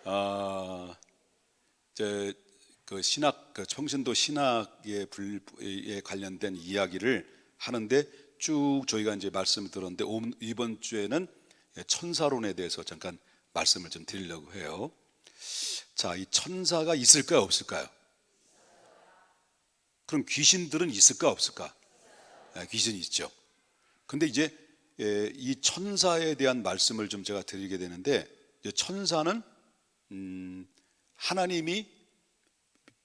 아, 제 그 신학, 그 청신도 신학에 관련된 이야기를 하는데 쭉 저희가 이제 말씀을 들었는데 이번 주에는 천사론에 대해서 잠깐 말씀을 좀 드리려고 해요. 자, 이 천사가 있을까요, 없을까요? 그럼 귀신들은 있을까, 없을까? 귀신이 있죠. 근데 이제 이 천사에 대한 말씀을 좀 제가 드리게 되는데, 이제 천사는 하나님이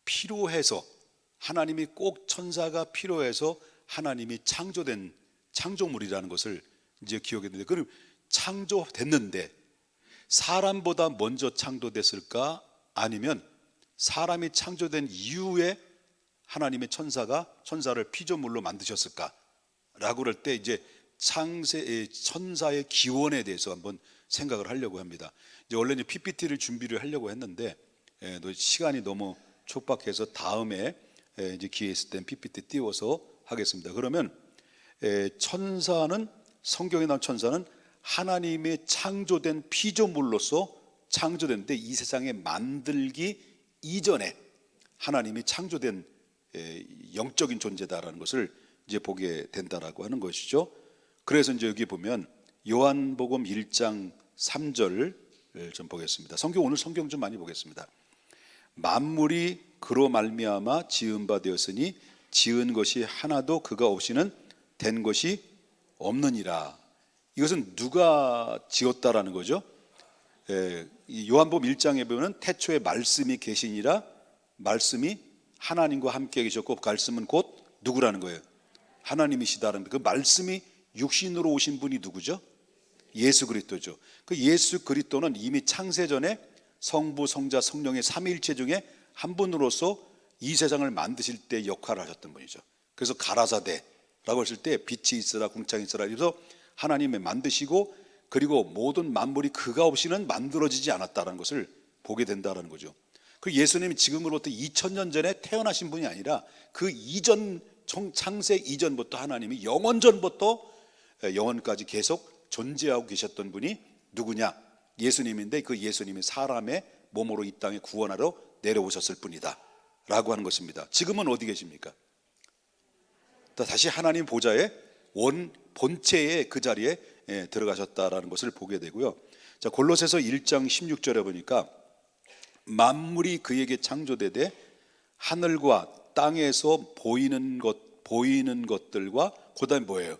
필요해서, 하나님이 꼭 천사가 필요해서 하나님이 창조된 창조물이라는 것을 이제 기억해야 되는데, 그럼 창조됐는데 사람보다 먼저 창조됐을까? 아니면 사람이 창조된 이후에 하나님의 천사를 피조물로 만드셨을까? 라고 그럴 때 이제 천사의 기원에 대해서 한번 생각을 하려고 합니다. 이제 원래 PPT를 준비를 하려고 했는데 시간이 너무 촉박해서 다음에 이제 기회 있을 땐 PPT 띄워서 하겠습니다. 그러면 천사는, 성경에 나온 천사는 하나님의 창조된 피조물로서 창조됐는데, 이 세상에 만들기 이전에 하나님이 창조된 영적인 존재다라는 것을 이제 보게 된다라고 하는 것이죠. 그래서 이제 여기 보면 요한복음 1장 3절을 좀 보겠습니다. 오늘 성경 좀 많이 보겠습니다. 만물이 그로 말미암아 지은 바 되었으니 지은 것이 하나도 그가 없이는 된 것이 없느니라. 이것은 누가 지었다라는 거죠? 요한복음 1장에 보면 태초에 말씀이 계시니라, 말씀이 하나님과 함께 계셨고 그 말씀은 곧 누구라는 거예요? 하나님이시다는, 그 말씀이 육신으로 오신 분이 누구죠? 예수 그리스도죠. 그 예수 그리스도는 이미 창세 전에 성부, 성자, 성령의 삼위일체 중에 한 분으로서 이 세상을 만드실 때 역할을 하셨던 분이죠. 그래서 가라사대라고 했을 때 빛이 있으라 궁창이 있으라, 그래서 하나님이 만드시고, 그리고 모든 만물이 그가 없이는 만들어지지 않았다는 것을 보게 된다는 거죠. 그 예수님이 지금으로부터 2000년 전에 태어나신 분이 아니라 그 이전, 창세 이전부터 하나님이 영원전부터 영원까지 계속 존재하고 계셨던 분이 누구냐? 예수님인데, 그 예수님이 사람의 몸으로 이 땅에 구원하러 내려오셨을 뿐이다 라고 하는 것입니다. 지금은 어디 계십니까? 다시 하나님 보좌의 본체의 그 자리에 들어가셨다라는 것을 보게 되고요. 자, 골로새서 1장 16절에 보니까 만물이 그에게 창조되되 하늘과 땅에서 보이는 것들과 그다음에 뭐예요?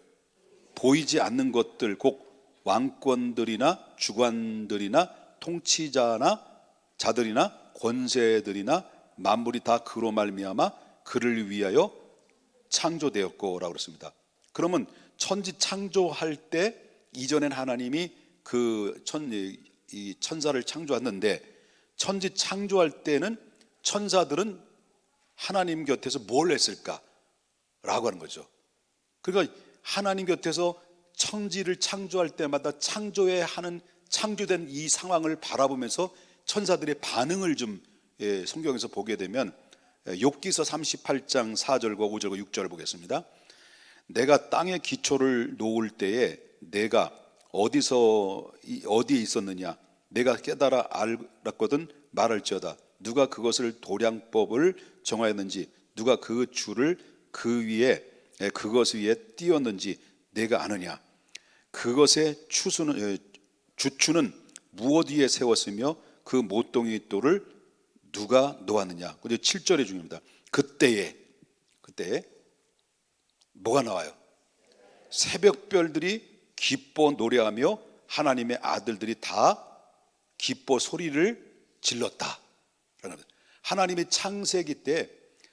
보이지 않는 것들, 곧 왕권들이나 주관들이나 통치자나 자들이나 권세들이나 만물이 다 그로 말미암아 그를 위하여 창조되었고라고 그랬습니다. 그러면 천지 창조할 때 이전엔 하나님이 이 천사를 창조했는데, 천지 창조할 때는 천사들은 하나님 곁에서 뭘 했을까라고 하는 거죠. 그러니까 하나님 곁에서 천지를 창조할 때마다 창조된 이 상황을 바라보면서 천사들의 반응을 좀 성경에서 보게 되면, 욥기서 38장 4절과 5절과 6절을 보겠습니다. 내가 땅의 기초를 놓을 때에 내가 어디에 있었느냐? 내가 깨달아 알았거든 말할지어다. 누가 그것을 도량법을 정하였는지, 누가 그 줄을 그것 위에 띄었는지 내가 아느냐? 그것의 주추는 무엇 위에 세웠으며 그 모퉁이 돌을 누가 놓았느냐? 그리고 7절이 중요합니다. 그때에 뭐가 나와요? 새벽별들이 기뻐 노래하며 하나님의 아들들이 다 기뻐 소리를 질렀다. 하나님의 창세기 때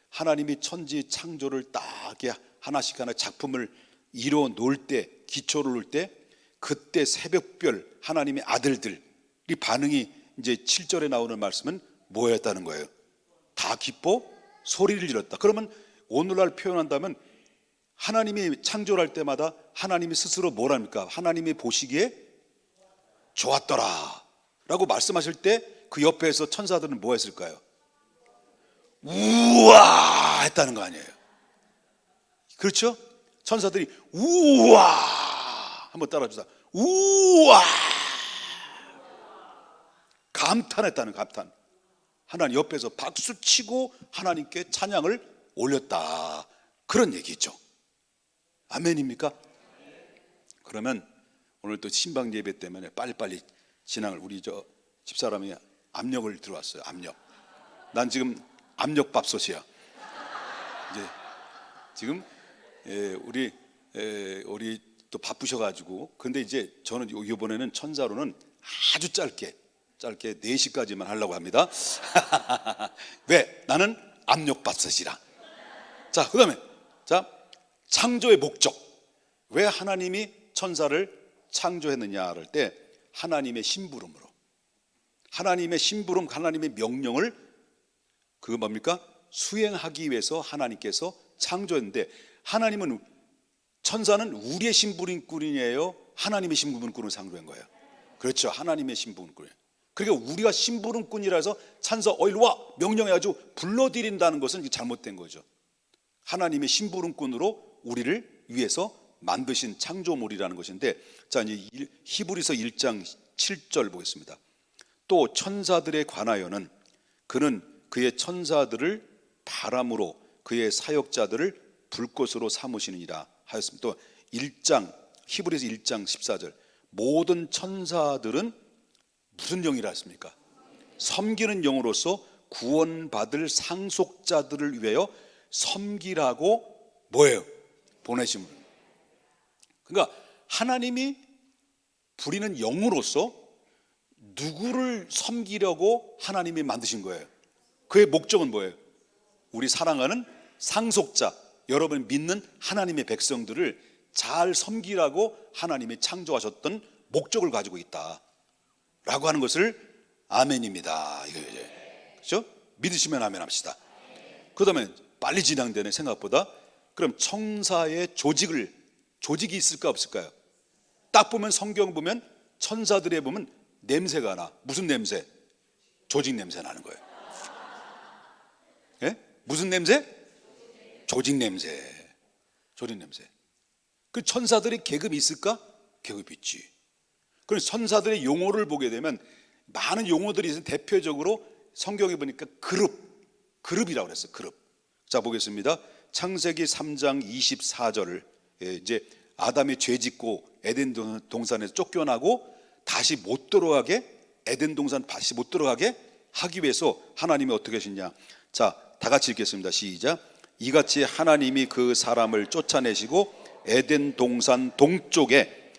하나님이 천지 창조를 딱 하나씩 작품을 이루어 놓을 때, 기초를 놓을 때, 그때 새벽별 하나님의 아들들이 반응이 이제 7절에 나오는 말씀은 뭐였다는 거예요? 다 기뻐 소리를 질렀다. 그러면 오늘날 표현한다면 하나님이 창조를 할 때마다 하나님이 스스로 뭐랍니까? 하나님이 보시기에 좋았더라 라고 말씀하실 때 그 옆에서 천사들은 뭐 했을까요? 우와 했다는 거 아니에요? 그렇죠? 천사들이 우와 한번 따라주자. 우와 감탄했다는 감탄. 하나님 옆에서 박수치고 하나님께 찬양을 올렸다, 그런 얘기죠. 아멘입니까? 그러면 오늘 또 신방 예배 때문에 빨리빨리 진행을, 우리 저 집사람이 압력을 들어왔어요. 압력. 난 지금 압력밥솥이야. 이제 지금 우리 또 바쁘셔가지고, 근데 이제 저는 이번에는 천사로는 아주 짧게 4시까지만 하려고 합니다. 왜? 나는 압력밥솥이라. 자, 그 다음에 창조의 목적. 왜 하나님이 천사를 창조했느냐 할 때, 하나님의 심부름으로, 하나님의 심부름, 하나님의 명령을 뭡니까? 수행하기 위해서 하나님께서 창조했는데, 하나님은, 천사는 우리의 심부름꾼이에요, 하나님의 심부름꾼을 창조한 거예요? 그렇죠, 하나님의 심부름꾼이에요. 그러니까 우리가 심부름꾼이라서 천사 일로 와 명령해가지고 불러들인다는 것은 잘못된 거죠. 하나님의 심부름꾼으로 우리를 위해서 만드신 창조물이라는 것인데, 자, 이제 히브리서 1장 7절 보겠습니다. 또 천사들에 관하여는 그는 그의 천사들을 바람으로 그의 사역자들을 불꽃으로 삼으시느니라 하였습니다. 또 히브리서 1장 14절, 모든 천사들은 무슨 영이라 했습니까? 섬기는 영으로서 구원받을 상속자들을 위하여 섬기라고 뭐예요? 보내신 분. 그러니까 하나님이 부리는 영으로서 누구를 섬기려고 하나님이 만드신 거예요? 그의 목적은 뭐예요? 우리 사랑하는 상속자, 여러분이 믿는 하나님의 백성들을 잘 섬기라고 하나님이 창조하셨던 목적을 가지고 있다라고 하는 것을 아멘입니다. 그렇죠? 믿으시면 아멘 합시다. 그 다음에 빨리 진행되네 생각보다. 그럼 천사의 조직이 있을까 없을까요? 딱 보면, 성경 보면 천사들에 보면 냄새가 나. 무슨 냄새? 조직 냄새 나는 거예요. 예? 무슨 냄새? 조직 냄새. 조직 냄새. 그 천사들이 계급이 있을까? 계급이 있지. 그래서 천사들의 용어를 보게 되면 많은 용어들이 있어요. 대표적으로 성경에 보니까 그룹이라고 그랬어요. 그룹. 자, 보겠습니다. 창세기 3장 24절을, 이제 아담이 죄 짓고 에덴 동산에서 쫓겨나고 다시 못 들어가게, 에덴 동산 다시 못 들어가게 하기 위해서 하나님이 어떻게 하셨냐. 자, 다 같이 읽겠습니다. 시작. 이같이 하나님이 그 사람을 쫓아내시고 에덴 동산 동쪽에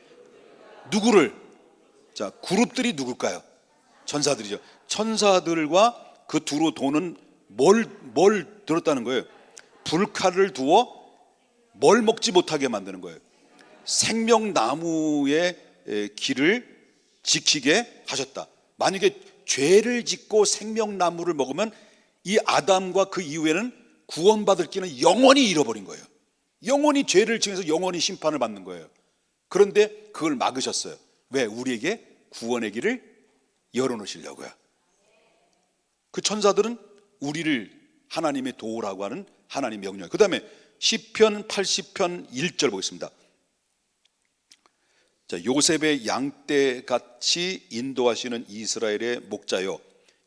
누구를, 자, 그룹들이 누굴까요? 천사들이죠. 천사들과 그 두루 도는 뭘 들었다는 거예요? 불칼을 두어 뭘 먹지 못하게 만드는 거예요? 생명나무의 길을 지키게 하셨다. 만약에 죄를 짓고 생명나무를 먹으면 이 아담과 그 이후에는 구원받을 길은 영원히 잃어버린 거예요. 영원히 죄를 지면서 영원히 심판을 받는 거예요. 그런데 그걸 막으셨어요. 왜? 우리에게 구원의 길을 열어놓으시려고요. 그 천사들은 우리를 하나님의 도우라고 하는 하나님의 명령. 그 다음에 시편 80편 1절 보겠습니다. 자, 요셉의 양떼같이 인도하시는 이스라엘의 목자여,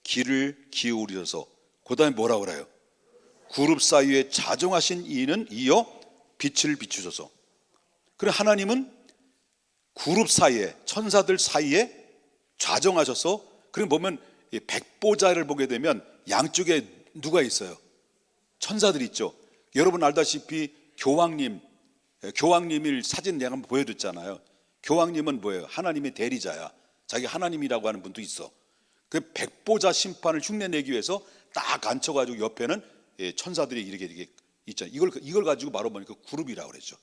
귀를 기울여서, 그 다음에 뭐라고 그래요? 그룹 사이에 자정하신 이는 이어 빛을 비추소서. 그래, 하나님은 그룹 사이에, 천사들 사이에 좌정하셔서, 그럼 보면 백보자를 보게 되면 양쪽에 누가 있어요? 천사들이 있죠. 여러분 알다시피 교황님을 사진 내가 한번 보여줬잖아요. 교황님은 뭐예요? 하나님의 대리자야. 자기 하나님이라고 하는 분도 있어. 그 백보자 심판을 흉내내기 위해서 딱 앉혀가지고 옆에는 천사들이 이렇게 있잖아요. 이걸 가지고 바로 보니까 그룹이라고 그랬죠.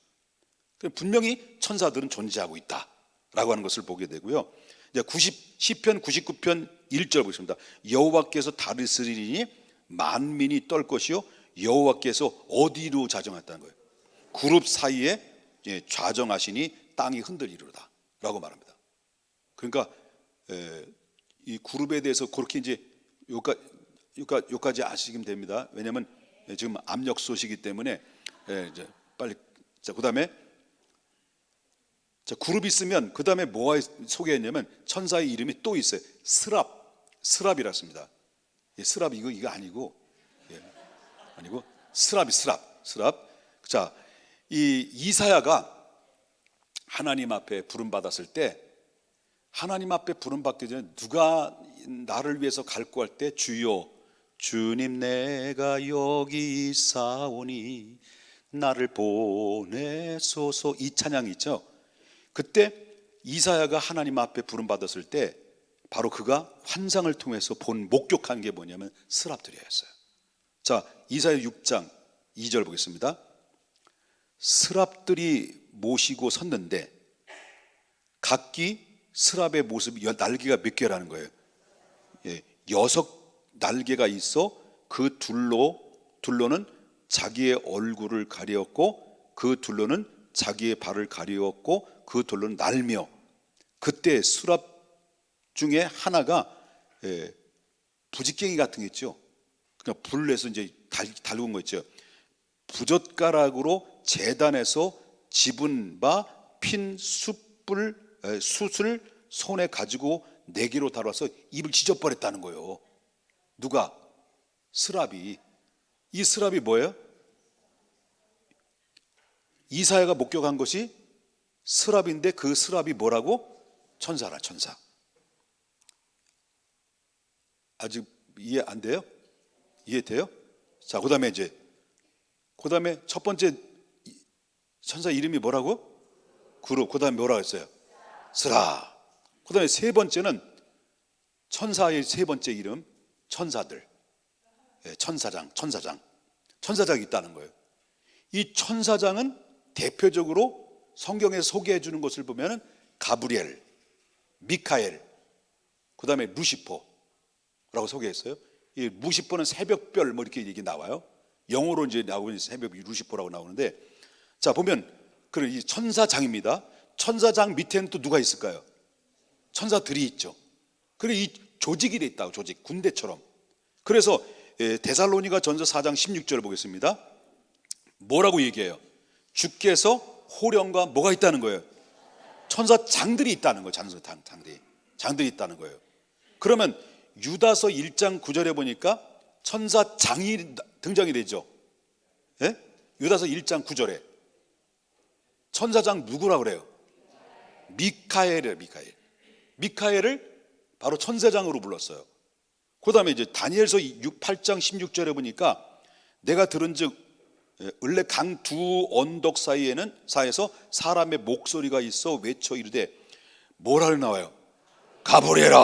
분명히 천사들은 존재하고 있다라고 하는 것을 보게 되고요. 이제 시편 99편 1절 보겠습니다. 여호와께서 다스리니 만민이 떨 것이요, 여호와께서 어디로 자정했다는 거예요? 그룹 사이에 좌정하시니 땅이 흔들리로다 라고 말합니다. 그러니까 이 그룹에 대해서 그렇게 이제 여기까지 아시면 됩니다. 왜냐하면 지금 압력솥이기 때문에 이제 빨리. 자, 그 다음에 그룹이 있으면 그 다음에 뭐가 소개했냐면 천사의 이름이 또 있어요. 스랍이라 씁니다. 예, 스랍 이거 아니고, 예, 아니고 스랍. 자, 이 이사야가 하나님 앞에 부름 받았을 때, 하나님 앞에 부름 받기 전에 누가 나를 위해서 갈구할 때 주여 주님 내가 여기 있사오니 나를 보내소서, 이 찬양이 있죠. 그때 이사야가 하나님 앞에 부름 받았을 때 바로 그가 환상을 통해서 본 목격한 게 뭐냐면 스랍들이었어요. 자, 이사야 6장 2절 보겠습니다. 스랍들이 모시고 섰는데 각기 스랍의 모습이 날개가 몇 개라는 거예요. 예, 6 날개가 있어 그 둘로는 자기의 얼굴을 가리었고 그 둘로는 자기의 발을 가리었고 그 둘로는 날며, 그때 스랍 중에 하나가 부직갱이 같은 게 있죠. 그냥 불을 내서 이제 달군 거 있죠. 부젓가락으로 재단에서 집은 바 핀 숯을 손에 가지고 내기로 다뤄서 입을 찢어버렸다는 거예요. 누가? 스랍이. 이 스랍이 뭐예요? 이사야가 목격한 것이 스랍인데 그 스랍이 뭐라고? 천사라, 천사. 아직 이해 안 돼요? 이해돼요? 자, 그 다음에 첫 번째 천사 이름이 뭐라고? 그룹. 그 다음에 뭐라고 했어요? 스라. 그 다음에 세 번째는 천사의 세 번째 이름, 천사들. 천사장이 있다는 거예요. 이 천사장은 대표적으로 성경에서 소개해 주는 것을 보면 가브리엘, 미카엘, 그 다음에 루시퍼라고 소개했어요. 이 루시퍼는 새벽별 뭐 이렇게 얘기 나와요. 영어로 이제 나오는 새벽 루시퍼라고 나오는데, 자 보면 그 이 천사장입니다. 천사장 밑에는 또 누가 있을까요? 천사들이 있죠. 그리고 이 조직이 돼 있다고, 조직, 군대처럼. 그래서 데살로니가 전서 4장 16절을 보겠습니다. 뭐라고 얘기해요? 주께서 호령과 뭐가 있다는 거예요? 천사장들이 있다는 거예요. 장들이 있다는 거예요. 그러면 유다서 1장 9절에 보니까 천사장이 등장이 되죠. 예? 유다서 1장 9절에 천사장 누구라고 그래요? 미카엘이에요. 미카엘을 바로 천사장으로 불렀어요. 그 다음에 이제 다니엘서 8장 16절에 보니까 내가 들은즉 을레 강 두 언덕 사이에서 사람의 목소리가 있어 외쳐 이르되 뭐라 나와요? 가브리엘아,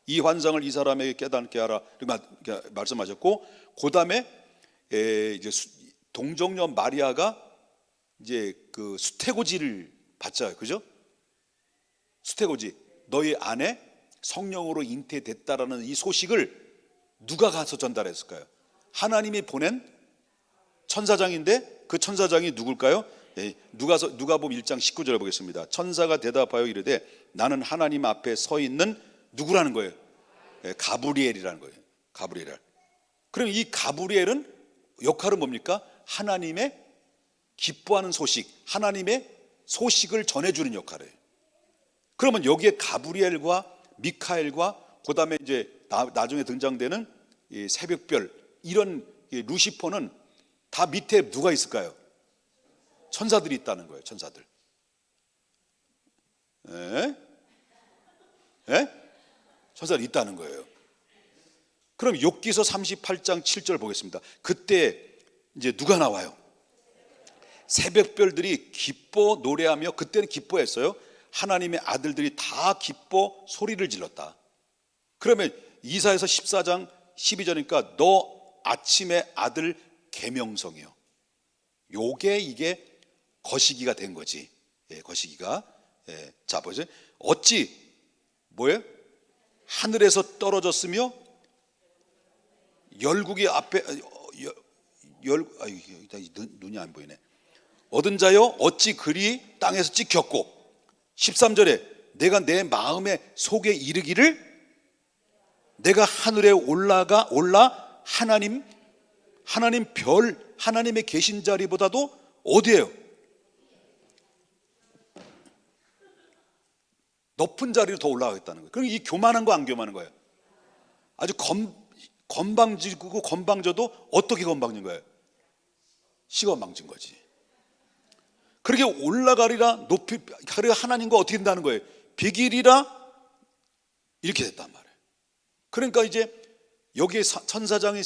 이 환상을 이 사람에게 깨닫게 하라 이렇게 말씀하셨고, 그 다음에 이제 동정녀 마리아가 이제 그 수태고지를 받잖아요, 그죠? 수태고지, 너희 아내 성령으로 잉태됐다라는 이 소식을 누가 가서 전달했을까요? 하나님이 보낸 천사장인데 그 천사장이 누굴까요? 누가복음 1장 19절을 보겠습니다. 천사가 대답하여 이르되 나는 하나님 앞에 서 있는 누구라는 거예요? 가브리엘이라는 거예요. 가브리엘. 그럼 이 가브리엘은 역할은 뭡니까? 하나님의 기뻐하는 소식, 하나님의 소식을 전해주는 역할이에요. 그러면 여기에 가브리엘과 미카엘과 그 다음에 이제 나중에 등장되는 이 새벽별, 이런 루시퍼는 다 밑에 누가 있을까요? 천사들이 있다는 거예요. 천사들. 천사들이 있다는 거예요. 그럼 욥기서 38장 7절 보겠습니다. 그때 이제 누가 나와요? 새벽별들이 기뻐 노래하며, 그때는 기뻐했어요. 하나님의 아들들이 다 기뻐 소리를 질렀다. 그러면 이사야서 14장 12절이니까 너 아침의 아들 계명성이요. 이게 거시기가 된 거지. 거시기가. 자 보세요. 어찌 뭐예요? 하늘에서 떨어졌으며 열국이 앞에 눈이 안 보이네. 얻은 자여 어찌 그리 땅에서 찍혔고, 13절에 내가 내 마음의 속에 이르기를 내가 하늘에 올라 하나님 별, 하나님의 계신 자리보다도 어디예요? 높은 자리로 더 올라가겠다는 거예요. 그럼 이 교만한 거 안 교만한 거예요? 아주 건방지고 건방져도 어떻게 건방진 거예요? 시건방진 거지. 그렇게 올라가리라 높이 가리라 하나님과 어떻게 된다는 거예요? 비기리라 이렇게 됐단 말이에요. 그러니까 이제 여기에 천사장이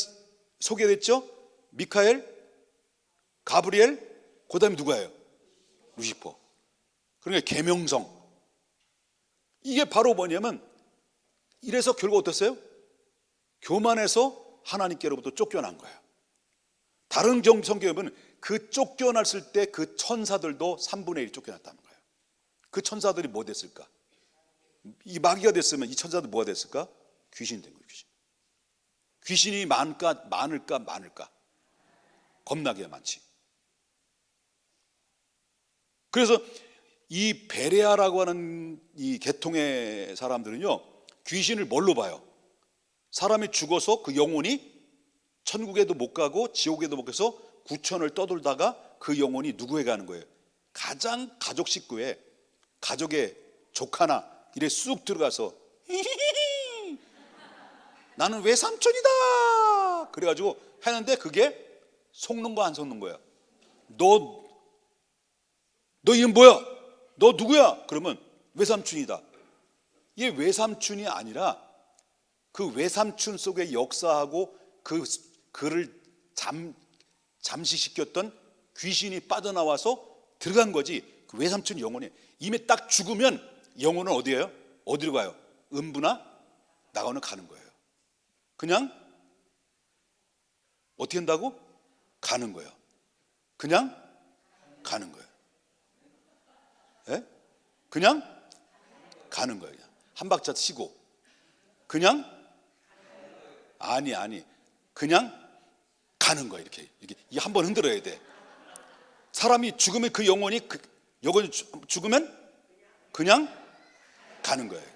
소개됐죠? 미카엘, 가브리엘, 그 다음에 누가예요? 루시퍼. 그러니까 계명성. 이게 바로 뭐냐면 이래서 결국 어땠어요? 교만해서 하나님께로부터 쫓겨난 거예요. 다른 성경에 보면 그 쫓겨났을 때 그 천사들도 3분의 1이 쫓겨났다는 거예요. 그 천사들이 뭐 됐을까? 이 마귀가 됐으면 이 천사들 뭐가 됐을까? 귀신이 된 거예요. 귀신이 많을까? 겁나게 많지. 그래서 이 베레아라고 하는 이 계통의 사람들은요, 귀신을 뭘로 봐요? 사람이 죽어서 그 영혼이 천국에도 못 가고 지옥에도 못 가서 구천을 떠돌다가 그 영혼이 누구에게 가는 거예요? 가장 가족 식구에, 가족의 조카나 이래 쑥 들어가서 나는 외삼촌이다 그래가지고 하는데 그게 속는 거 안 속는 거야? 너 이름 뭐야? 너 누구야? 그러면 외삼촌이다. 이게 외삼촌이 아니라 그 외삼촌 속에 역사하고 그를 잠식시켰던 귀신이 빠져나와서 들어간 거지. 그 외삼촌 영혼이 이미 딱 죽으면 영혼은 어디예요? 어디로 가요? 음부나 나가는 가는 거예요. 그냥 어떻게 한다고? 가는 거예요. 그냥 가는 거예요. 예? 그냥 가는 거예요. 한 박자 치고 그냥 아니 그냥 가는 거예요. 이렇게 한 번 흔들어야 돼. 사람이 죽으면 그 영혼이 죽으면 그냥 가는 거예요.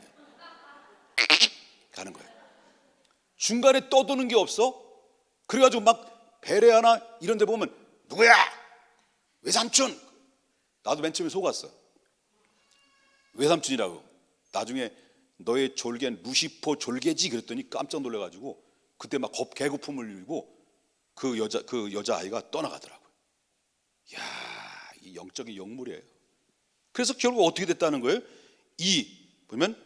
가는 거예요. 중간에 떠도는 게 없어. 그래가지고 막 베레아나 이런 데 보면 누구야? 외삼촌. 나도 맨 처음에 속았어. 외삼촌이라고. 나중에 너의 졸개는 루시퍼 졸개지 그랬더니 깜짝 놀라가지고 그때 막 개고픔을 일고 그 여자아이가 떠나가더라고요. 이야, 이 영적인 영물이에요. 그래서 결국 어떻게 됐다는 거예요? 보면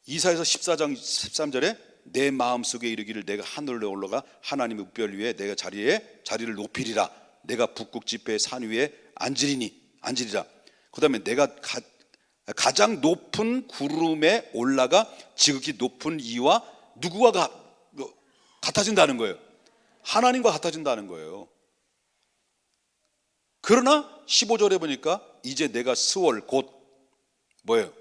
이사야서 14장 13절에 내 마음속에 이르기를 내가 하늘로 올라가 하나님의 묵별 위에 내가 자리를 높이리라. 내가 북극 지폐의 산 위에 앉으리라. 그 다음에 내가 가장 높은 구름에 올라가 지극히 높은 이와 누구와 같아진다는 거예요? 하나님과 같아진다는 거예요. 그러나 15절에 보니까 이제 내가 스월 곧 뭐예요?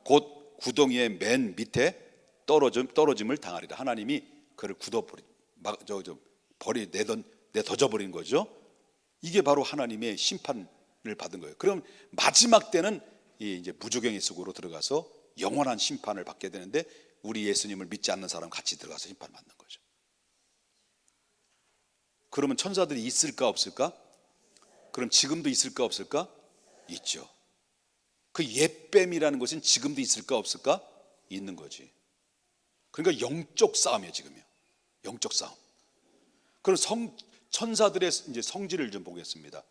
곧 구덩이의 맨 밑에 떨어짐을 당하리라. 하나님이 그를 내던져버린 거죠. 이게 바로 하나님의 심판을 받은 거예요. 그럼 마지막 때는 이제 무조경의 속으로 들어가서 영원한 심판을 받게 되는데 우리 예수님을 믿지 않는 사람 같이 들어가서 심판을 받는 거죠. 그러면 천사들이 있을까 없을까? 그럼 지금도 있을까 없을까? 있죠. 그 옛뱀이라는 것은 지금도 있을까 없을까? 있는 거지. 그러니까 영적 싸움이에요. 지금요. 영적 싸움. 그럼 천사들의 이제 성질을 좀 보겠습니다.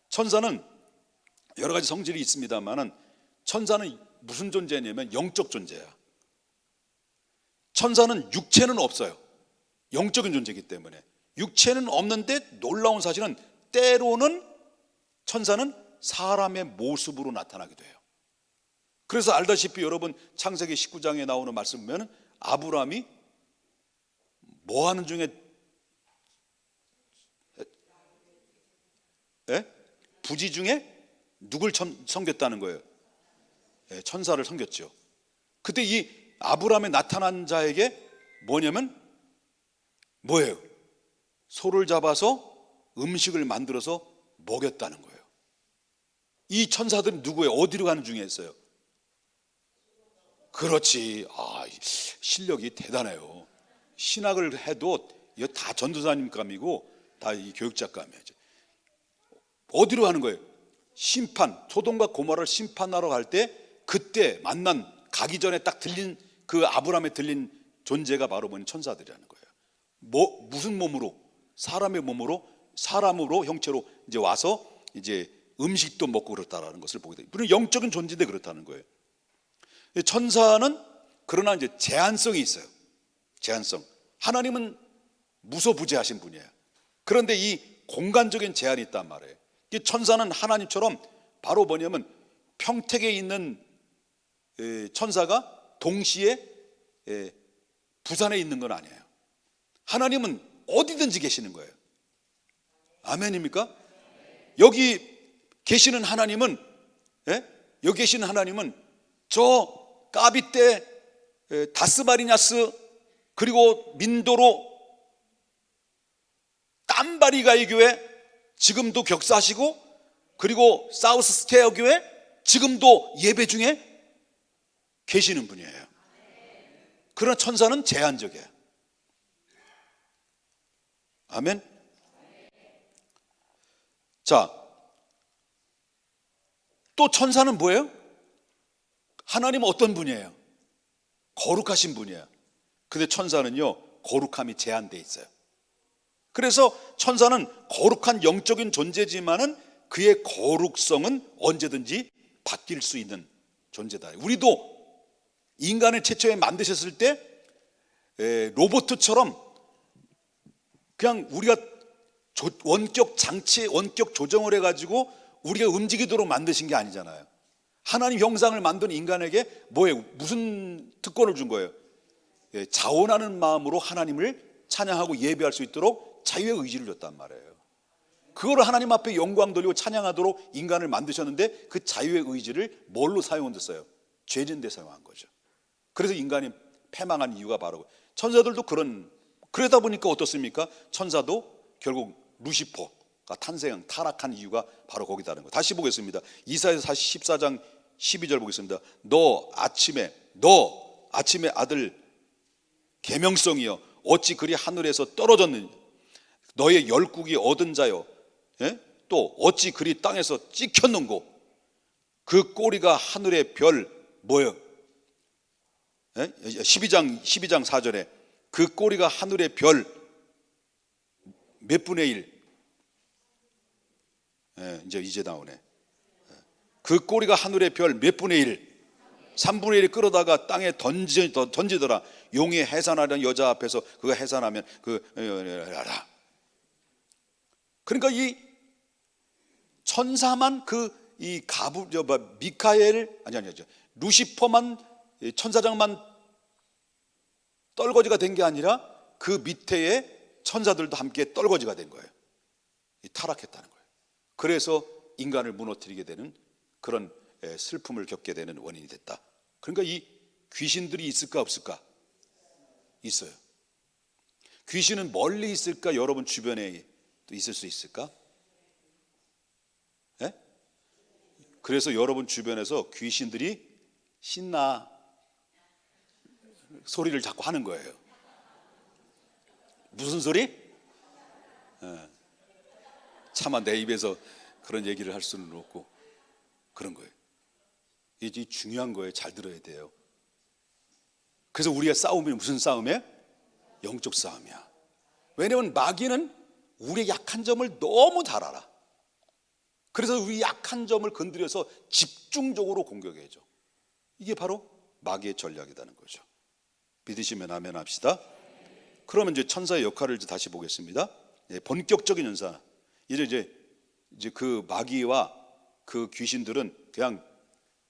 천사는 여러 가지 성질이 있습니다만은 천사는 무슨 존재냐면 영적 존재야. 천사는 육체는 없어요. 영적인 존재이기 때문에 육체는 없는데 놀라운 사실은 때로는 천사는 사람의 모습으로 나타나기도 해요. 그래서 알다시피 여러분 창세기 19장에 나오는 말씀 보면 아브라함이 뭐 하는 중에 부지 중에 누굴 섬겼다는 거예요? 천사를 섬겼죠. 그때 이 아브라함에 나타난 자에게 뭐냐면 뭐예요? 소를 잡아서 음식을 만들어서 먹였다는 거예요. 이 천사들은 누구예요? 어디로 가는 중에 있어요? 그렇지. 실력이 대단해요. 신학을 해도 이거 다 전도사님감이고 다 이 교육자감이에요. 어디로 가는 거예요? 심판, 소돔과 고모라를 심판하러 갈 때 그때 만난 가기 전에 딱 들린 그 아브라함에 들린 존재가 바로 뭐냐 천사들이라는 거예요. 무슨 몸으로? 사람의 몸으로 사람으로 형체로 이제 와서 이제 음식도 먹고 그렇다라는 것을 보게 돼요. 물론 영적인 존재인데 그렇다는 거예요. 천사는 그러나 이제 제한성이 있어요. 제한성. 하나님은 무소부재하신 분이에요. 그런데 이 공간적인 제한이 있단 말이에요. 이 천사는 하나님처럼 바로 뭐냐면 평택에 있는 천사가 동시에 부산에 있는 건 아니에요. 하나님은 어디든지 계시는 거예요. 아멘입니까? 여기 계시는 하나님은 여기 계시는 하나님은 저 까비떼 다스마리냐스 그리고 민도로 땀바리가이 교회 지금도 격사하시고 그리고 사우스 스퀘어 교회 지금도 예배 중에 계시는 분이에요. 그러나 천사는 제한적이에요. 아멘. 자, 또 천사는 뭐예요? 하나님은 어떤 분이에요? 거룩하신 분이에요. 근데 천사는요 거룩함이 제한되어 있어요. 그래서 천사는 거룩한 영적인 존재지만은 그의 거룩성은 언제든지 바뀔 수 있는 존재다. 우리도 인간을 최초에 만드셨을 때 로봇처럼 그냥 우리가 원격 장치, 원격 조정을 해가지고 우리가 움직이도록 만드신 게 아니잖아요. 하나님 형상을 만든 인간에게 뭐예요? 무슨 특권을 준 거예요? 자원하는 마음으로 하나님을 찬양하고 예배할 수 있도록 자유의 의지를 줬단 말이에요. 그거를 하나님 앞에 영광 돌리고 찬양하도록 인간을 만드셨는데 그 자유의 의지를 뭘로 사용했어요? 죄진 데 사용한 거죠. 그래서 인간이 패망한 이유가 바로 천사들도 그러다 보니까 어떻습니까? 천사도 결국 루시퍼가 타락한 이유가 바로 거기다는 거예요. 다시 보겠습니다. 이사야서 14장 12절 보겠습니다. 너 아침의 아들 계명성이여 어찌 그리 하늘에서 떨어졌느냐 너의 열국이 얻은 자여 또 어찌 그리 땅에서 찍혔는고 그 꼬리가 하늘의 별 뭐예요? 12장 4절에 그 꼬리가 하늘의 별 몇 분의 1 이제 나오네. 그 꼬리가 하늘의 별 몇 분의 1 3분의 1 끌어다가 땅에 던지더라. 용이 해산하려는 여자 앞에서 그가 해산하면 그러니까 이 천사만 미카엘 루시퍼만 천사장만 떨거지가 된 게 아니라 그 밑에의 천사들도 함께 떨거지가 된 거예요. 타락했다는 거예요. 그래서 인간을 무너뜨리게 되는 그런 슬픔을 겪게 되는 원인이 됐다. 그러니까 이 귀신들이 있을까 없을까? 있어요. 귀신은 멀리 있을까? 여러분 주변에 있을 수 있을까? 네? 그래서 여러분 주변에서 귀신들이 신나 소리를 자꾸 하는 거예요. 무슨 소리? 차마 내 입에서 그런 얘기를 할 수는 없고 그런 거예요. 이게 중요한 거예요. 잘 들어야 돼요. 그래서 우리가 싸움이 무슨 싸움이에요? 영적 싸움이야. 왜냐하면 마귀는 우리의 약한 점을 너무 잘 알아. 그래서 우리 약한 점을 건드려서 집중적으로 공격해줘. 이게 바로 마귀의 전략이라는 거죠. 믿으시면 아멘 합시다. 그러면 이제 천사의 역할을 다시 보겠습니다. 본격적인 연사. 이제 그 마귀와 그 귀신들은 그냥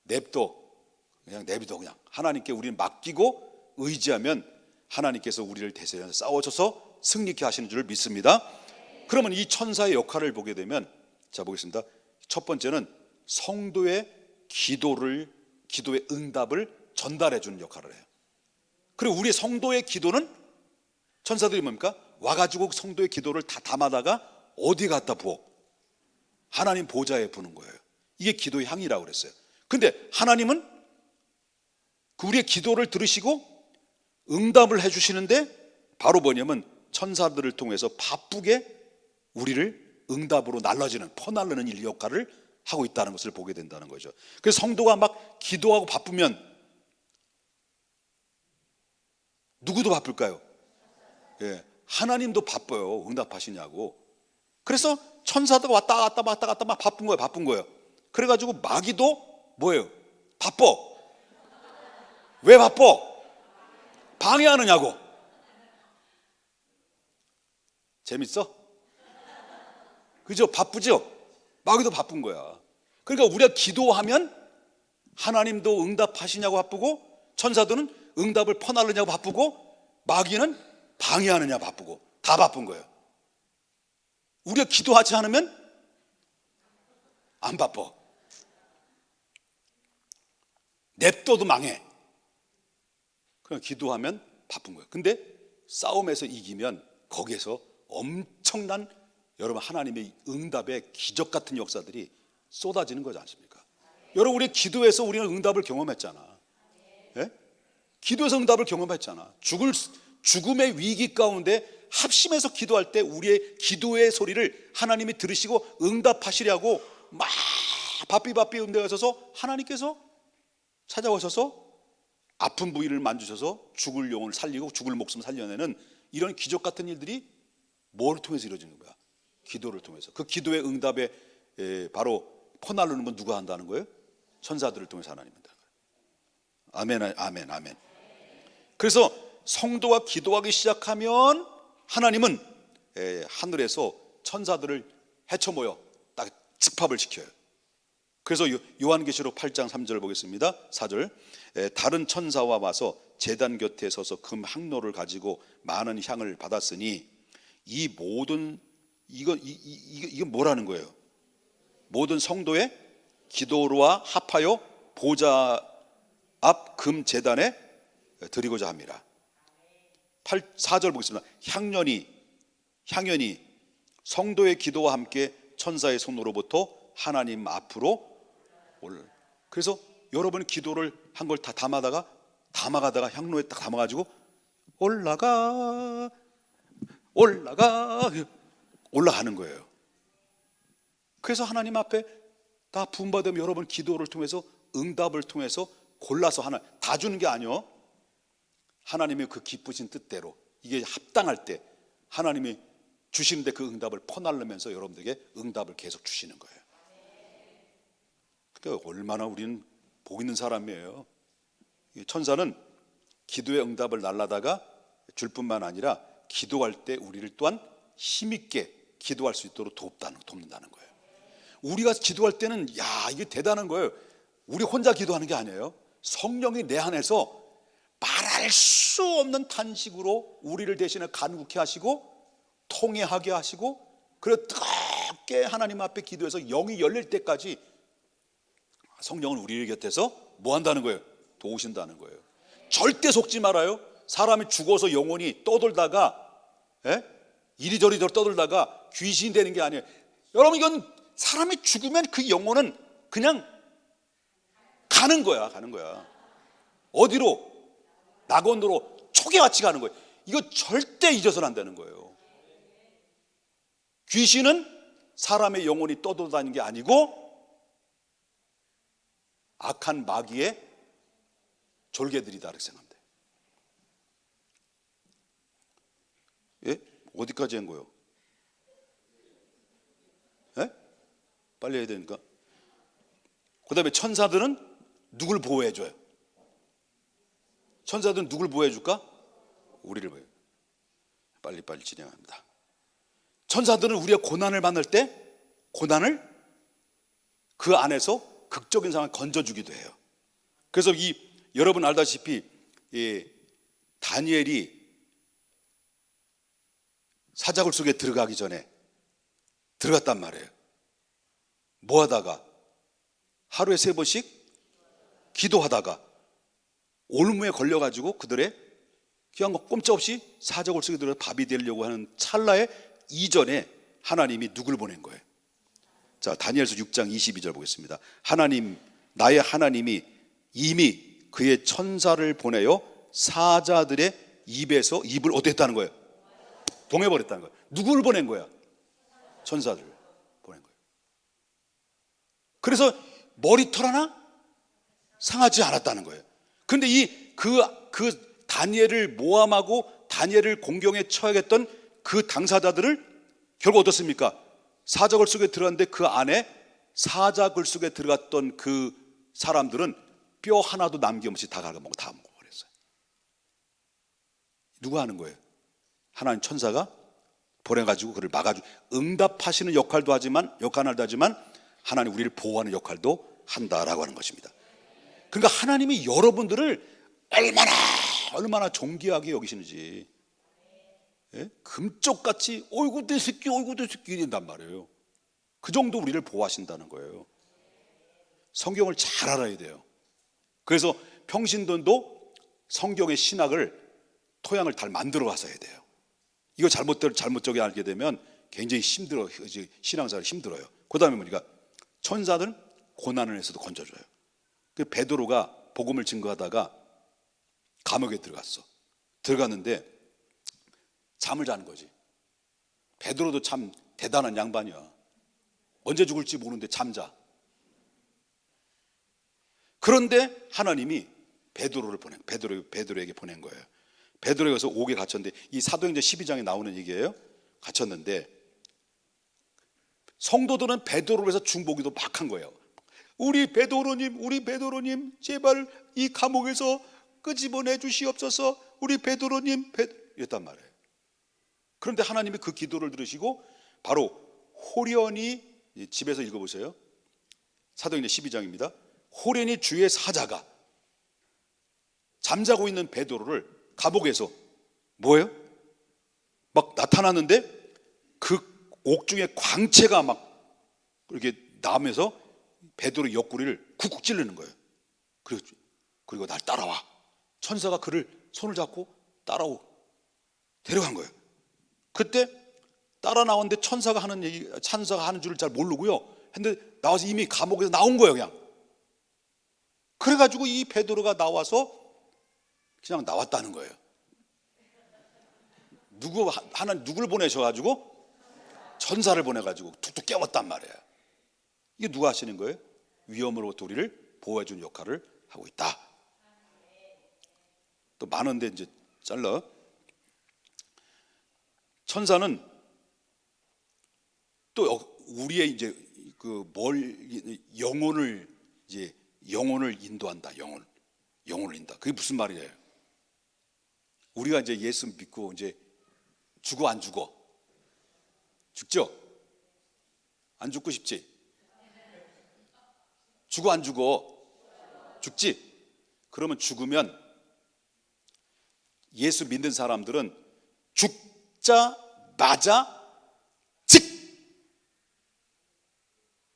내비둬 그냥 하나님께 우리는 맡기고 의지하면 하나님께서 우리를 대신해서 싸워줘서 승리케 하시는 줄 믿습니다. 그러면 이 천사의 역할을 보게 되면 자 보겠습니다. 첫 번째는 성도의 기도의 응답을 전달해 주는 역할을 해요. 그리고 우리 성도의 기도는 천사들이 뭡니까? 와가지고 성도의 기도를 다 담아다가 어디 갖다 부어? 하나님 보좌에 부는 거예요. 이게 기도의 향이라고 그랬어요. 근데 하나님은 우리의 기도를 들으시고 응답을 해주시는데 바로 뭐냐면 천사들을 통해서 바쁘게 우리를 응답으로 날라지는 퍼날르는 일 역할을 하고 있다는 것을 보게 된다는 거죠. 그래서 성도가 막 기도하고 바쁘면 누구도 바쁠까요? 예, 하나님도 바빠요. 응답하시냐고. 그래서 천사도 왔다 갔다 막 바쁜 거예요. 그래가지고 마귀도 뭐예요? 바빠. 왜 바빠? 방해하느냐고. 재밌어? 그죠? 바쁘죠? 마귀도 바쁜 거야. 그러니까 우리가 기도하면 하나님도 응답하시냐고 바쁘고, 천사들은 응답을 퍼나르냐고 바쁘고, 마귀는 방해하느냐 바쁘고, 다 바쁜 거예요. 우리가 기도하지 않으면 안 바빠. 냅둬도 망해. 그냥 기도하면 바쁜 거예요. 근데 싸움에서 이기면 거기에서 엄청난 여러분 하나님의 응답의 기적 같은 역사들이 쏟아지는 거지 않습니까? 여러분 우리 기도에서 우리는 응답을 경험했잖아. 예? 기도에서 응답을 경험했잖아. 죽음의 위기 가운데 합심해서 기도할 때 우리의 기도의 소리를 하나님이 들으시고 응답하시려고 막 바삐 응대하셔서 하나님께서 찾아오셔서 아픈 부위를 만주셔서 죽을 영혼을 살리고 죽을 목숨을 살려내는 이런 기적 같은 일들이 뭘 통해서 이루어지는 거야? 기도를 통해서. 그 기도의 응답에 바로 퍼나르는 건 누가 한다는 거예요? 천사들을 통해서 하나님이 한다는 거예요. 아멘. 그래서 성도가 기도하기 시작하면 하나님은 하늘에서 천사들을 헤쳐모여 딱 집합을 시켜요. 그래서 요한계시록 8장 3절 보겠습니다. 4절. 다른 천사와 와서 제단 곁에 서서 금 항로를 가지고 많은 향을 받았으니 이 모든 이거 뭐라는 거예요? 모든 성도의 기도와 합하여 보좌 앞 금 제단에 드리고자 합니다. 4절 보겠습니다. 향연이 성도의 기도와 함께 천사의 손으로부터 하나님 앞으로 올. 그래서 여러분 기도를 한 걸 다 담아가다가 향로에 딱 담아가지고 올라가는 거예요. 그래서 하나님 앞에 다 부음받으면 여러분 기도를 통해서 응답을 통해서 골라서 하나 다 주는 게 아니요. 하나님의 그 기쁘신 뜻대로 이게 합당할 때 하나님이 주시는데 그 응답을 퍼날르면서 여러분들에게 응답을 계속 주시는 거예요. 그러니까 얼마나 우리는 복 있는 사람이에요. 천사는 기도의 응답을 날라다가 줄 뿐만 아니라 기도할 때 우리를 또한 힘있게 기도할 수 있도록 돕는다는 거예요. 우리가 기도할 때는 이게 대단한 거예요. 우리 혼자 기도하는 게 아니에요. 성령이 내 안에서 말할 수 없는 탄식으로 우리를 대신해 간구케 하시고 통회하게 하시고, 그리고 뜨겁게 하나님 앞에 기도해서 영이 열릴 때까지 성령은 우리 곁에서 뭐 한다는 거예요? 도우신다는 거예요. 절대 속지 말아요. 사람이 죽어서 영혼이 떠돌다가 이리저리 떠돌다가 귀신이 되는 게 아니에요. 여러분 이건 사람이 죽으면 그 영혼은 그냥 가는 거야. 어디로? 낙원으로 초계같이 가는 거예요. 이거 절대 잊어서는 안 되는 거예요. 귀신은 사람의 영혼이 떠돌아다니는 게 아니고 악한 마귀의 졸개들이다 이렇게 생각하면 돼요. 예? 어디까지 한 거예요? 예? 빨리 해야 되니까. 그 다음에 천사들은 누굴 보호해줘요? 천사들은 누굴 보호해줄까? 우리를 보호해요. 빨리 진행합니다. 천사들은 우리가 고난을 받을 때 고난을 그 안에서 극적인 상황을 건져주기도 해요. 그래서 여러분 알다시피 다니엘이 사자굴 속에 들어가기 전에 들어갔단 말이에요. 뭐 하다가? 하루에 3번씩 기도하다가 올무에 걸려가지고 그들의 그냥 꼼짝없이 사자굴 속에 들어가 밥이 되려고 하는 찰나의 이전에 하나님이 누굴 보낸 거예요? 자, 다니엘서 6장 22절 보겠습니다. 나의 하나님이 이미 그의 천사를 보내어 사자들의 입에서 입을 어떻게 했다는 거예요? 동해버렸다는 거예요. 누구를 보낸 거야? 천사들 보낸 거예요. 그래서 머리털 하나 상하지 않았다는 거예요. 그런데 그 다니엘을 모함하고 다니엘을 공경에 처하겠던 그 당사자들을 결국 어떻습니까? 사자굴 속에 들어갔는데 그 안에 사자굴 속에 들어갔던 그 사람들은 뼈 하나도 남김없이 다 갉아먹고 다 먹어버렸어요. 누가 하는 거예요? 하나님 천사가 보내가지고 그를 막아주고 응답하시는 역할도 하지만 하나님 우리를 보호하는 역할도 한다라고 하는 것입니다. 그러니까 하나님이 여러분들을 얼마나 존귀하게 여기시는지, 예? 금쪽같이 어이구 내 새끼 이런단 말이에요. 그 정도 우리를 보호하신다는 거예요. 성경을 잘 알아야 돼요. 그래서 평신도도 성경의 신학을 토양을 잘 만들어 가서야 돼요. 이거 잘못되게 알게 되면 굉장히 힘들어, 신앙생활이 힘들어요. 그 다음에 우리가 천사들은 고난을 해서도 건져줘요. 그 베드로가 복음을 증거하다가 감옥에 들어갔는데 잠을 자는 거지. 베드로도 참 대단한 양반이야. 언제 죽을지 모르는데 잠자. 그런데 하나님이 베드로에게 보낸 거예요. 베드로에게서 옥에 갇혔는데, 이 사도행전 12장에 나오는 얘기예요. 갇혔는데 성도들은 베드로를 위해서 중보기도 막 한 거예요. 우리 베드로님 제발 이 감옥에서 끄집어내 주시옵소서. 우리 베드로님 이랬단 말이에요. 그런데 하나님이 그 기도를 들으시고 바로 호련히, 집에서 읽어보세요. 사도행전 12장입니다. 호련히 주의 사자가 잠자고 있는 베드로를 감옥에서 뭐예요? 막 나타났는데 그 옥중에 광채가 막 이렇게 나면서 베드로의 옆구리를 쿡쿡 찌르는 거예요. 그리고 날 따라와. 천사가 그를 손을 잡고 데려간 거예요. 그때 따라 나왔는데 천사가 하는 줄을 잘 모르고요. 근데 나와서 이미 감옥에서 나온 거예요, 그냥. 그래가지고 이 베드로가 나와서 그냥 나왔다는 거예요. 누구를 보내셔가지고 천사를 보내가지고 툭툭 깨웠단 말이에요. 이게 누가 하시는 거예요? 위험으로부터 우리를 보호해주는 역할을 하고 있다. 또 많은데 이제 잘라. 천사는 또 우리의 이제 영혼을 인도한다. 영혼을 인다. 그게 무슨 말이에요? 우리가 이제 예수 믿고 이제 죽어 안 죽어? 죽죠? 안 죽고 싶지? 죽어 안 죽어? 죽지? 그러면 죽으면 예수 믿는 사람들은 죽자마자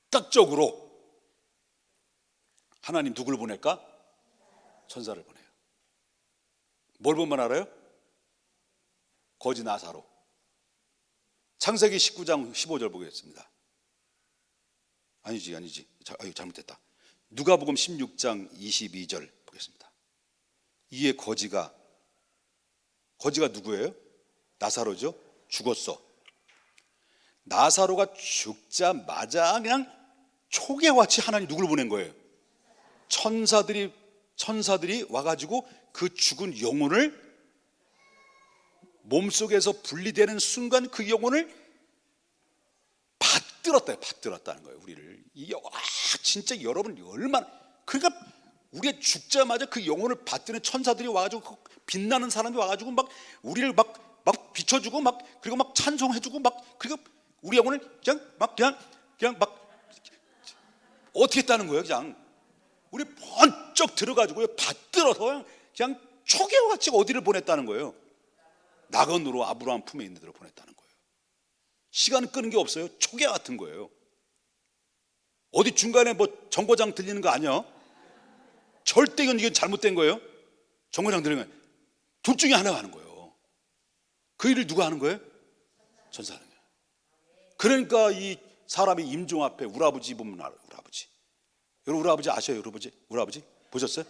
즉각적으로 하나님 누구를 보낼까? 천사를 보내요. 뭘 보면 알아요? 거지 나사로. 창세기 19장 15절 보겠습니다. 아니지. 잘못됐다. 누가복음 16장 22절 보겠습니다. 이에 거지가 누구예요? 나사로죠. 죽었어. 나사로가 죽자마자 그냥 초계같이 하나님 누구를 보낸 거예요? 천사들이 와가지고 그 죽은 영혼을 몸속에서 분리되는 순간 그 영혼을 받들었다는 거예요. 우리를. 진짜 여러분 얼마나, 그러니까 우리가 죽자마자 그 영혼을 받드는 천사들이 와가지고 빛나는 사람이 와가지고 막 우리를 막 비춰주고 그리고 막 찬송해주고 그리고 우리 영혼을 그냥 어떻게 했다는 거예요? 그냥 우리 번쩍 들어가지고 받들어서 그냥 초계와같이 어디를 보냈다는 거예요? 낙원으로 아브라함 품에 있는 데로 보냈다는 거예요. 시간 끄는 게 없어요. 초계 같은 거예요. 어디 중간에 정거장 들리는 거 아니야? 절대 이건 잘못된 거예요. 정거장 들리면 둘 중에 하나가 하는 거예요. 그 일을 누가 하는 거예요? 천사는. 그러니까 이 사람이 임종 앞에 우라부지 보면 알아요. 우라부지. 여러분 우라부지 아셔요? 우라부지 보셨어요?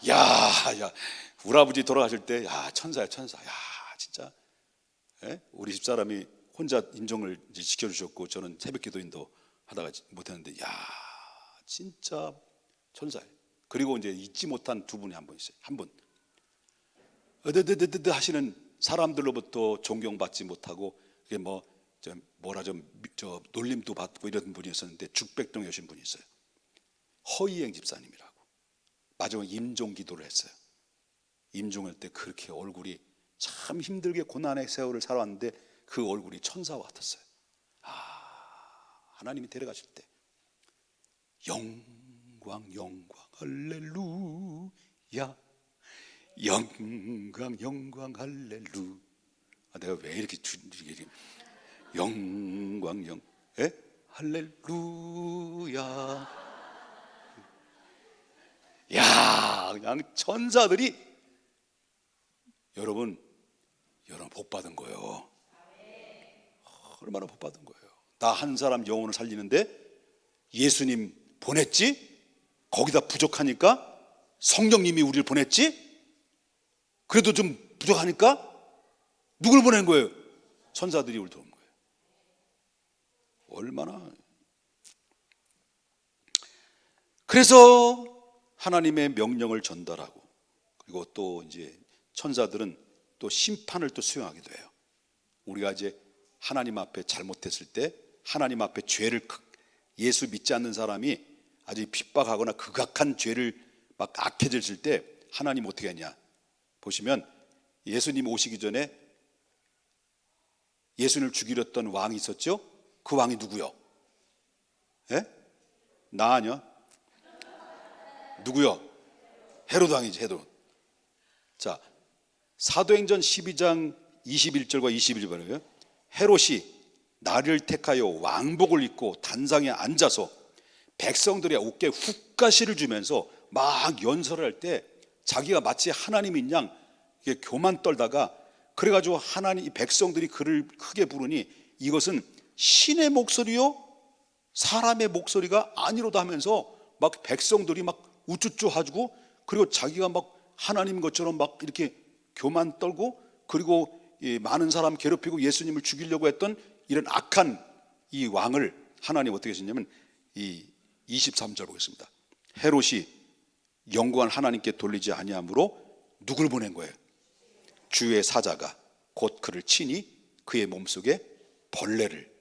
야, 우라부지 돌아가실 때, 천사야. 야, 진짜. 예? 우리 집사람이 혼자 임종을 이제 지켜주셨고, 저는 새벽 기도인도 하다가 못했는데, 야, 진짜 천사예요. 그리고 이제 잊지 못한 두 분이 한 분 있어요. 한 분, 으드드드드 하시는 사람들로부터 존경받지 못하고, 그게 저 놀림도 받고 이런 분이었었는데, 죽백동에 오신 분이 있어요. 허이행 집사님이라고. 마지막에 임종 기도를 했어요. 임종할 때 그렇게 얼굴이 참 힘들게 고난의 세월을 살아왔는데 그 얼굴이 천사와 같았어요. 하나님이 데려가실 때 영광 영광 할렐루야, 영광 영광 할렐루. 내가 왜 이렇게 영광 할렐루야. 야, 그냥 천사들이 여러분 복 받은 거예요. 얼마나 복 받은 거예요. 나 한 사람 영혼을 살리는데 예수님 보냈지? 거기다 부족하니까 성령님이 우리를 보냈지? 그래도 좀 부족하니까 누굴 보낸 거예요? 천사들이 우리를 도운 거예요. 얼마나. 그래서 하나님의 명령을 전달하고, 그리고 또 이제 천사들은 또 심판을 또 수행하게 돼요. 우리가 이제 하나님 앞에 잘못했을 때, 하나님 앞에 예수 믿지 않는 사람이 아주 핍박하거나 극악한 죄를 막 악해졌을 때 하나님 어떻게 하냐 보시면, 예수님 오시기 전에 예수님을 죽이려 했던 왕이 있었죠. 그 왕이 누구요? 예? 나 아니야? 누구요? 헤로드 왕이지, 헤로드. 자, 사도행전 12장 21절과 21절에 헤롯이 나를 택하여 왕복을 입고 단상에 앉아서 백성들의 어깨에 훅가시를 주면서 막 연설을 할 때 자기가 마치 하나님인 양 교만 떨다가, 그래가지고 하나님, 백성들이 그를 크게 부르니 이것은 신의 목소리요 사람의 목소리가 아니로다 하면서 막 백성들이 막 우쭈쭈 하고, 그리고 자기가 막 하나님 것처럼 막 이렇게 교만 떨고, 그리고 많은 사람 괴롭히고 예수님을 죽이려고 했던 이런 악한 이 왕을 하나님 어떻게 하셨냐면, 이 23절 보겠습니다. 헤롯이 영광을 하나님께 돌리지 아니하므로 누굴 보낸 거예요? 주의 사자가 곧 그를 치니 그의 몸속에 벌레를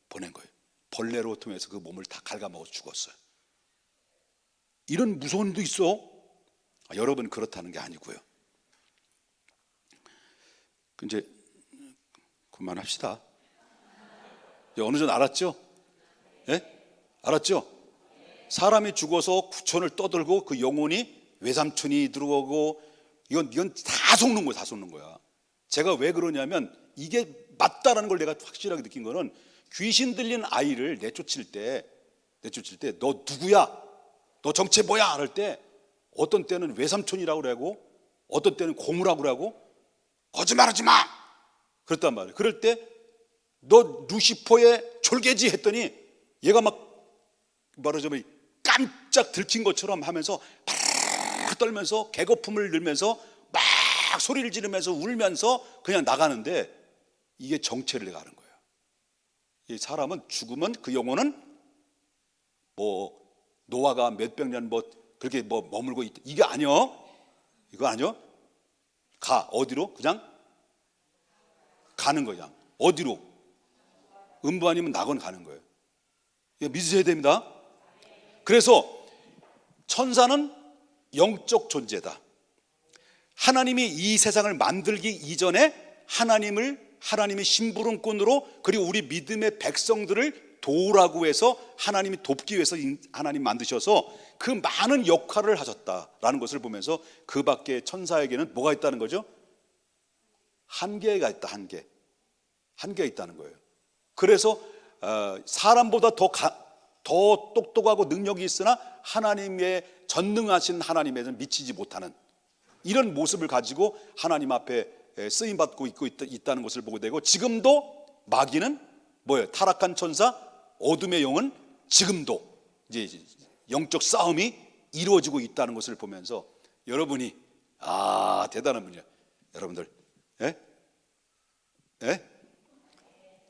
보낸 거예요. 벌레로 통해서 그 몸을 다 갉아먹어 죽었어요. 이런 무서운 일도 있어. 여러분, 그렇다는 게 아니고요. 이제 그만합시다. 어느 정도 알았죠? 예? 알았죠? 사람이 죽어서 구천을 떠들고 그 영혼이 외삼촌이 들어오고, 이건 다 속는 거야, 다 속는 거야. 제가 왜 그러냐면, 이게 맞다라는 걸 내가 확실하게 느낀 거는, 귀신 들린 아이를 내쫓을 때 너 누구야? 너 정체 뭐야? 할 때 어떤 때는 외삼촌이라고 그러고, 어떤 때는 고무라고 그러고, 거짓말하지 마! 그랬단 말이에요. 그럴 때 너 루시퍼의 졸개지 했더니 얘가 막 말하자면 깜짝 들킨 것처럼 하면서 팍 떨면서 개거품을 들면서 막 소리를 지르면서 울면서 그냥 나가는데, 이게 정체를 가는 거예요. 이 사람은 죽으면 그 영혼은 노아가 몇백 년 그렇게 머물고 있다, 이게 아니요. 이거 아니요. 어디로? 그냥 가는 거야. 어디로? 음부 아니면 낙원 가는 거예요. 이거 믿으셔야 됩니다. 그래서 천사는 영적 존재다. 하나님이 이 세상을 만들기 이전에 하나님의 심부름꾼으로, 그리고 우리 믿음의 백성들을 도우라고 해서 하나님이 돕기 위해서 하나님 만드셔서 그 많은 역할을 하셨다라는 것을 보면서, 그 밖에 천사에게는 뭐가 있다는 거죠? 한계가 있다. 한계가 있다는 거예요. 그래서 사람보다 더 똑똑하고 능력이 있으나 하나님의 전능하신 하나님에는 미치지 못하는 이런 모습을 가지고 하나님 앞에 쓰임받고 있다는 것을 보게 되고, 지금도 마귀는 뭐예요? 타락한 천사, 어둠의 영은 지금도 이제 영적 싸움이 이루어지고 있다는 것을 보면서, 여러분이 대단한 분이야. 여러분들,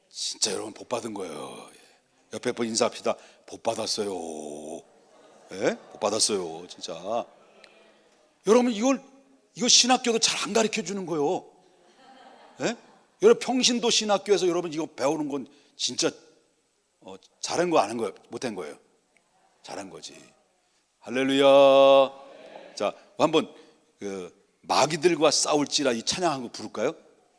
진짜 여러분 복 받은 거예요. 옆에 분 인사합시다. 복 받았어요. 예? 복 받았어요. 진짜. 여러분 이거 신학교도 잘 안 가르쳐 주는 거예요. 예? 여러분 평신도 신학교에서 여러분 이거 배우는 건 진짜 잘한 거 아는 거예요? 못한 거예요? 잘한 거지. 할렐루야. 자, 한번 그 마귀들과 싸울지라 이 찬양 한번 부를까요?